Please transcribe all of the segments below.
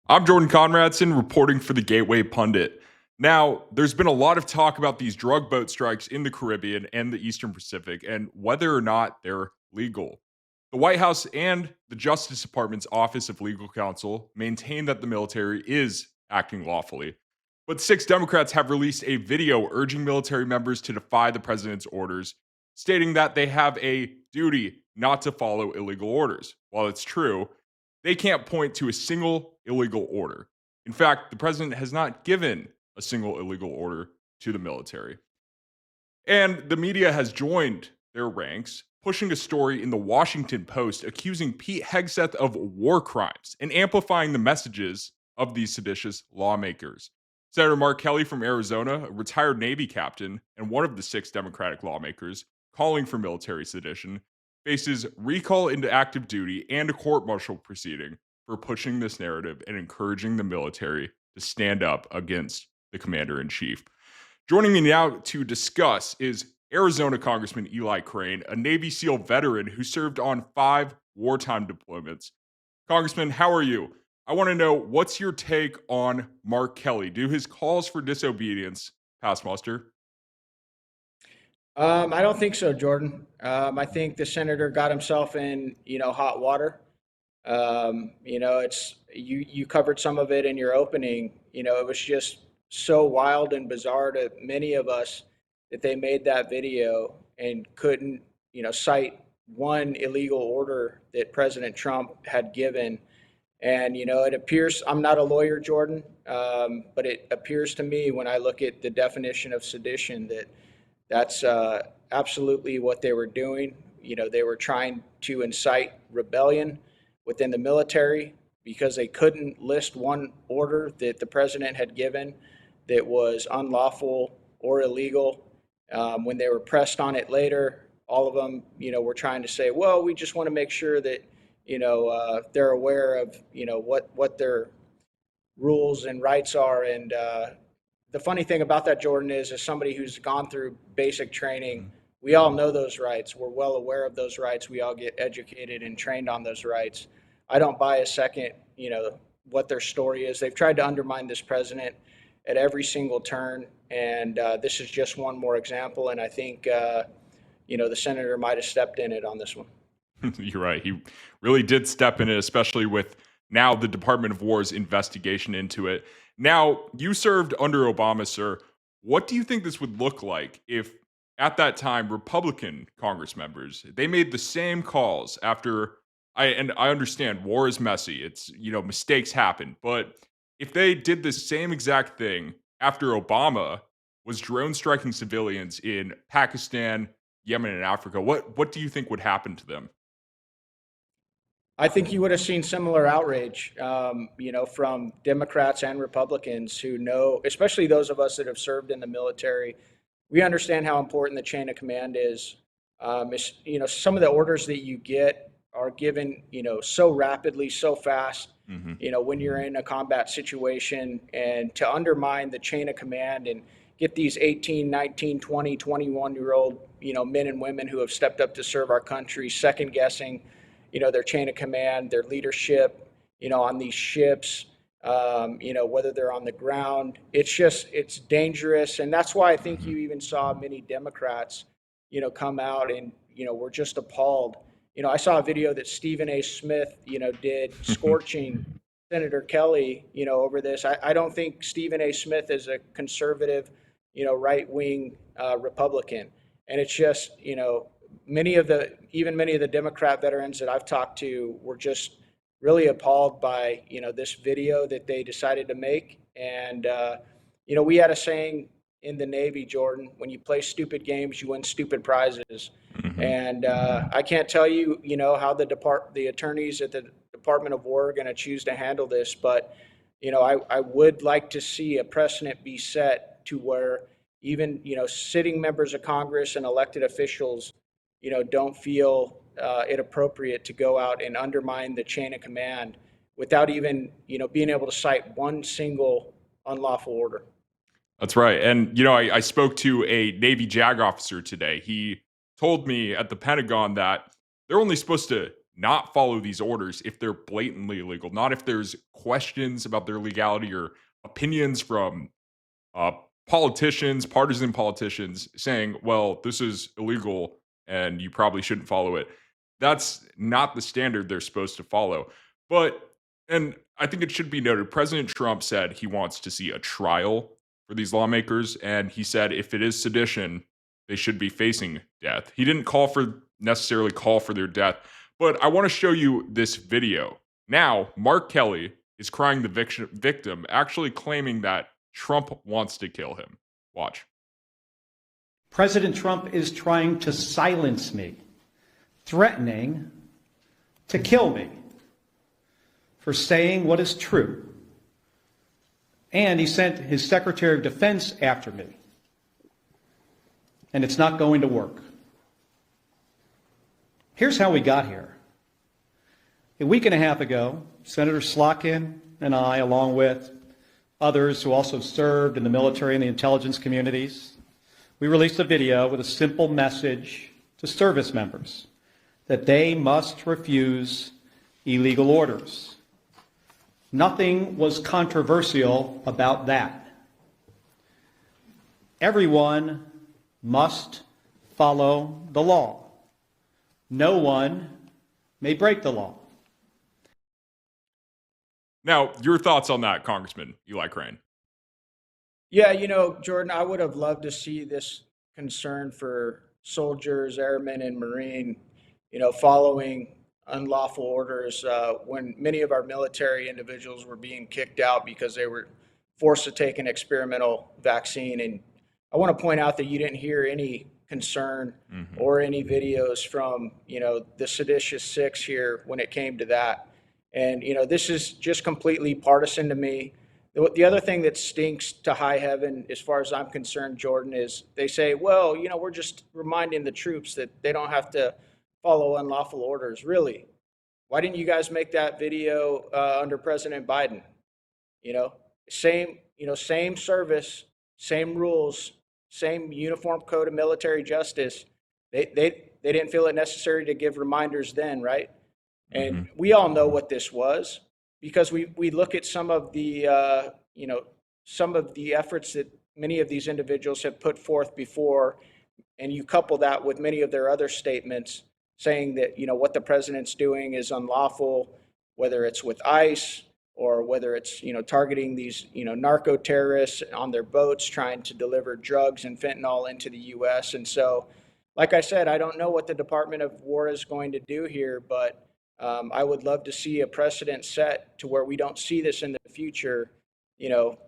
I'm Jordan Conradson reporting for the Gateway Pundit. Now, there's been a lot of talk about these drug boat strikes in the Caribbean and the Eastern Pacific and whether or not they're legal. The White House and the Justice Department's Office of Legal Counsel maintain that the military is acting lawfully. But six Democrats have released a video urging military members to defy the president's orders, stating that they have a duty not to follow illegal orders. While it's true, they can't point to a single illegal order. In fact, the president has not given a single illegal order to the military. And the media has joined their ranks, pushing a story in the Washington Post accusing Pete Hegseth of war crimes and amplifying the messages of these seditious lawmakers. Senator Mark Kelly from Arizona, a retired Navy captain and one of the six Democratic lawmakers calling for military sedition, faces recall into active duty and a court martial proceeding for pushing this narrative and encouraging the military to stand up against the commander in chief. Joining me now to discuss is Arizona Congressman Eli Crane, a Navy SEAL veteran who served on 5 wartime deployments. Congressman, how are you? I want to know, what's your take on Mark Kelly? Do his calls for disobedience pass muster? I don't think so, Jordan. I think the senator got himself in, hot water. It's you covered some of it in your opening. It was just so wild and bizarre to many of us that they made that video and couldn't, cite one illegal order that President Trump had given. And it appears, I'm not a lawyer, Jordan, but it appears to me when I look at the definition of sedition that that's absolutely what they were doing. They were trying to incite rebellion within the military because they couldn't list one order that the president had given that was unlawful or illegal. When they were pressed on it later, all of them, were trying to say, well, we just want to make sure that, they're aware of, what their rules and rights are. And the funny thing about that, Jordan, is as somebody who's gone through basic training, we all know those rights. We're well aware of those rights. We all get educated and trained on those rights. I don't buy a second, what their story is. They've tried to undermine this president at every single turn, and this is just one more example. And I think, the senator might have stepped in it on this one. You're right. He really did step in it, especially with now the Department of War's investigation into it. Now, you served under Obama, sir. What do you think this would look like if at that time Republican Congress members they made the same calls after I understand war is messy. It's, mistakes happen, but if they did the same exact thing after Obama was drone striking civilians in Pakistan, Yemen, and Africa, what do you think would happen to them? I think you would have seen similar outrage, from Democrats and Republicans who know, especially those of us that have served in the military. We understand how important the chain of command is. Some of the orders that you get are given, so rapidly, so fast. When you're in a combat situation, and to undermine the chain of command and get these 18, 19, 20, 21-year-old, men and women who have stepped up to serve our country, second guessing their chain of command, their leadership, on these ships, whether they're on the ground. It's dangerous. And that's why I think you even saw many Democrats, come out and, were just appalled. I saw a video that Stephen A. Smith, did scorching Senator Kelly, over this. I don't think Stephen A. Smith is a conservative, right-wing Republican. And it's just, many of the Democrat veterans that I've talked to were just really appalled by, this video that they decided to make. And, we had a saying in the Navy, Jordan, when you play stupid games, you win stupid prizes. And I can't tell you, how the attorneys at the Department of War are going to choose to handle this. But, I would like to see a precedent be set to where even, sitting members of Congress and elected officials don't feel it appropriate to go out and undermine the chain of command without even, being able to cite one single unlawful order. That's right. And, I spoke to a Navy JAG officer today. He told me at the Pentagon that they're only supposed to not follow these orders if they're blatantly illegal, not if there's questions about their legality or opinions from uh, politicians, partisan politicians saying, well, this is illegal and you probably shouldn't follow it. That's not the standard they're supposed to follow. But, and I think it should be noted, President Trump said he wants to see a trial for these lawmakers. And he said if it is sedition, they should be facing death. He didn't necessarily call for their death. But I want to show you this video. Now, Mark Kelly is crying the victim, actually claiming that Trump wants to kill him. Watch. President Trump is trying to silence me, threatening to kill me for saying what is true. And he sent his Secretary of Defense after me. And it's not going to work. Here's how we got here. A week and a half ago, Senator Slotkin and I, along with others who also served in the military and the intelligence communities, we released a video with a simple message to service members that they must refuse illegal orders. Nothing was controversial about that. Everyone must follow the law. No one may break the law. Now, your thoughts on that, Congressman Eli Crane? Yeah, Jordan, I would have loved to see this concern for soldiers, airmen, and Marine, following unlawful orders when many of our military individuals were being kicked out because they were forced to take an experimental vaccine. And I want to point out that you didn't hear any concern or any videos from, the Seditious Six here when it came to that. And, this is just completely partisan to me. The other thing that stinks to high heaven, as far as I'm concerned, Jordan, is they say, well, we're just reminding the troops that they don't have to follow unlawful orders. Really? Why didn't you guys make that video under President Biden? Same service, same rules, same uniform code of military justice. They didn't feel it necessary to give reminders then, right? And we all know what this was because we look at some of the efforts that many of these individuals have put forth before, and you couple that with many of their other statements saying that what the president's doing is unlawful, whether it's with ICE or whether it's targeting these narco terrorists on their boats trying to deliver drugs and fentanyl into the U.S. And so, like I said, I don't know what the Department of War is going to do here, but I would love to see a precedent set to where we don't see this in the future,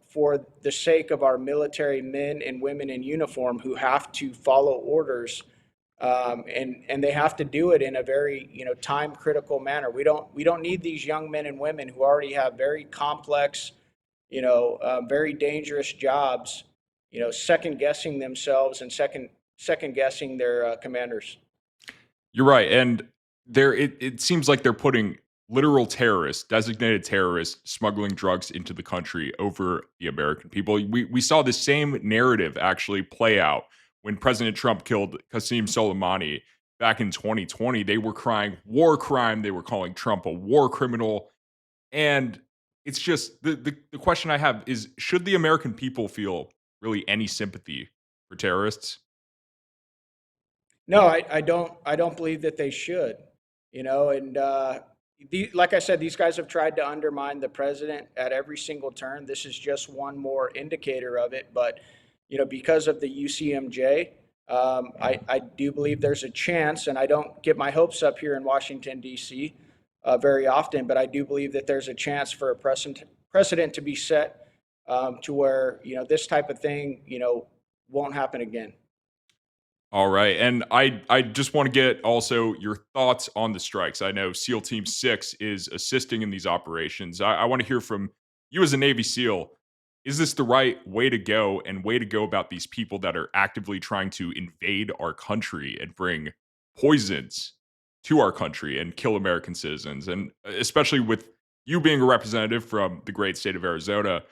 for the sake of our military men and women in uniform who have to follow orders, and they have to do it in a very, time critical manner. We don't need these young men and women who already have very complex, very dangerous jobs, second guessing themselves and second guessing their commanders. You're right. And it seems like they're putting literal terrorists, designated terrorists, smuggling drugs into the country over the American people. We saw the same narrative actually play out when President Trump killed Qasem Soleimani back in 2020. They were crying war crime. They were calling Trump a war criminal. And it's just the question I have is, should the American people feel really any sympathy for terrorists? No, I don't believe that they should. Like I said, these guys have tried to undermine the president at every single turn. This is just one more indicator of it. But, because of the UCMJ, I do believe there's a chance, and I don't get my hopes up here in Washington, D.C. Very often, but I do believe that there's a chance for a precedent to be set to where, this type of thing, won't happen again. All right. And I just want to get also your thoughts on the strikes. I know SEAL Team 6 is assisting in these operations. I want to hear from you as a Navy SEAL. Is this the right way to go and way to go about these people that are actively trying to invade our country and bring poisons to our country and kill American citizens? And especially with you being a representative from the great state of Arizona,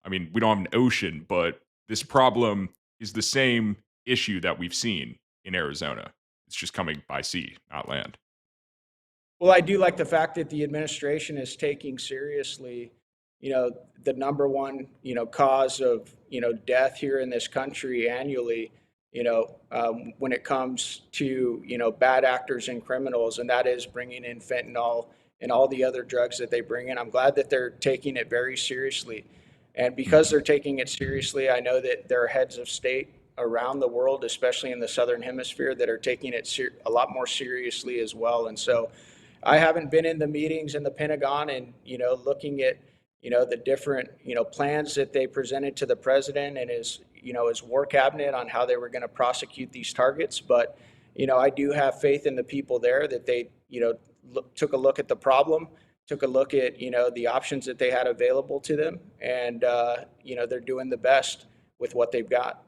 I mean, we don't have an ocean, but this problem is the same issue that we've seen in Arizona. It's just coming by sea, not land. Well, I do like the fact that the administration is taking seriously, the number one, cause of, death here in this country annually, when it comes to, bad actors and criminals, and that is bringing in fentanyl and all the other drugs that they bring in. I'm glad that they're taking it very seriously. And because they're taking it seriously, I know that there are heads of state around the world, especially in the Southern Hemisphere, that are taking it a lot more seriously as well. And so I haven't been in the meetings in the Pentagon and, looking at, the different, plans that they presented to the president and his war cabinet on how they were going to prosecute these targets. But, I do have faith in the people there that they, took a look at the problem, took a look at, the options that they had available to them. And, they're doing the best with what they've got.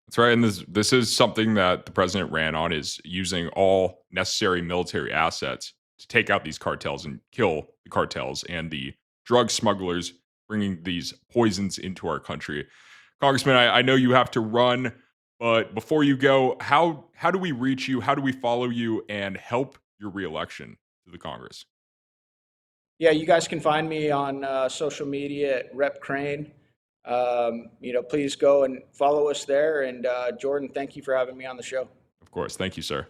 That's right. And this is something that the president ran on, is using all necessary military assets to take out these cartels and kill the cartels and the drug smugglers bringing these poisons into our country. Congressman, I know you have to run, but before you go, how do we reach you? How do we follow you and help your reelection to the Congress? Yeah, you guys can find me on social media at Rep Crane. Please go and follow us there. And Jordan, thank you for having me on the show. Of course. Thank you, sir.